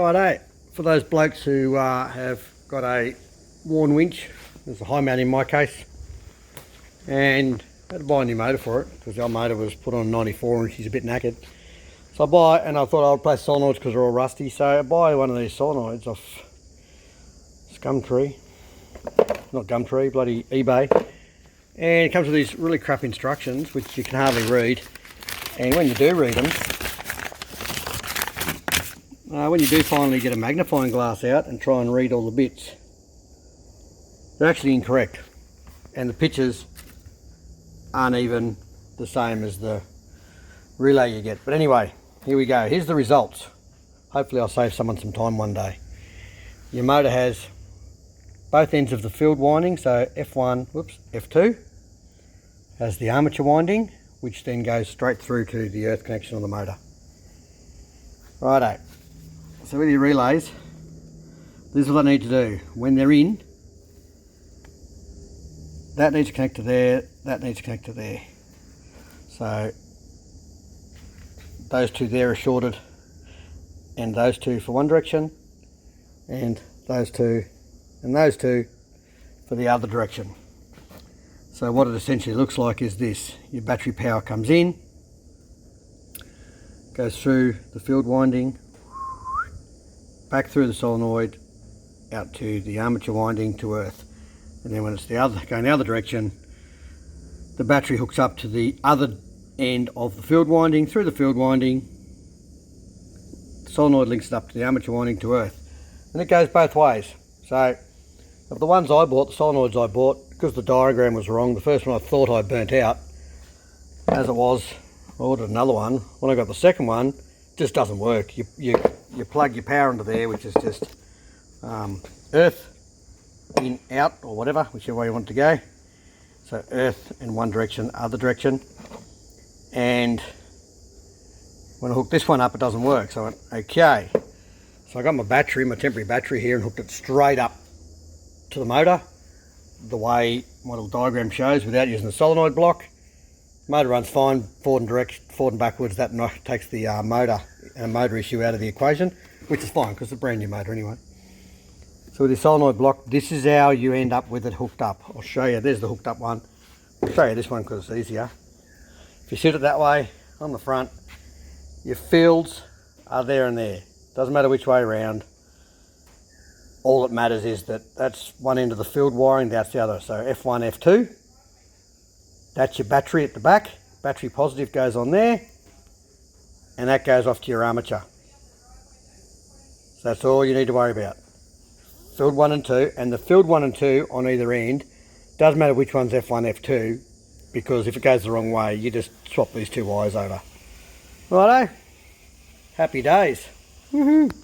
Righto, for those blokes who have got a worn winch, there's a high mount in my case, and I had to buy a new motor for it because the old motor was put on 94 and she's a bit knackered. So I buy, and I thought I would replace solenoids because they're all rusty, so I buy one of these solenoids off Gumtree, not Gumtree, bloody eBay, and it comes with these really crap instructions which you can hardly read, and when you do read them, when you do finally get a magnifying glass out and try and read all the bits, they're actually incorrect, and the pictures aren't even the same as the relay you get. But anyway, here we go. Here's the results. Hopefully I'll save someone some time one day. Your motor has both ends of the field winding, so F2 has the armature winding, which then goes straight through to the earth connection on the motor. Righto. So with your relays, this is what I need to do. When they're in, that needs to connect to there, that needs to connect to there. So those two there are shorted, and those two for one direction, and those two and those two for the other direction. So what it essentially looks like is this. Your battery power comes in, goes through the field winding, back through the solenoid, out to the armature winding to earth. And then when it's going the other direction, the battery hooks up to the other end of the field winding, through the field winding, the solenoid links it up to the armature winding to earth. And it goes both ways. So of the ones I bought, the solenoids I bought, because the diagram was wrong, the first one I thought I burnt out, as it was, I ordered another one. When I got the second one, it just doesn't work. You plug your power into there, which is just earth, in, out, or whatever, whichever way you want it to go. So earth in one direction, other direction. And when I hooked this one up, it doesn't work. So I went, okay. So I got my battery, my temporary battery here, and hooked it straight up to the motor, the way my little diagram shows, without using the solenoid block. Motor runs fine, forward and backwards. That takes the motor issue out of the equation, which is fine because it's a brand new motor anyway. So with the solenoid block, this is how you end up with it hooked up. I'll show you. There's the hooked up one. I'll show you this one because it's easier. If you sit it that way on the front, your fields are there and there. Doesn't matter which way around. All that matters is that that's one end of the field wiring, that's the other. So F1, F2, that's your battery at the back. Battery positive goes on there, and that goes off to your armature. So that's all you need to worry about. Field 1 and 2, and the field 1 and 2 on either end, doesn't matter which one's F1, F2, because if it goes the wrong way, you just swap these two wires over. Righto, happy days. Woohoo!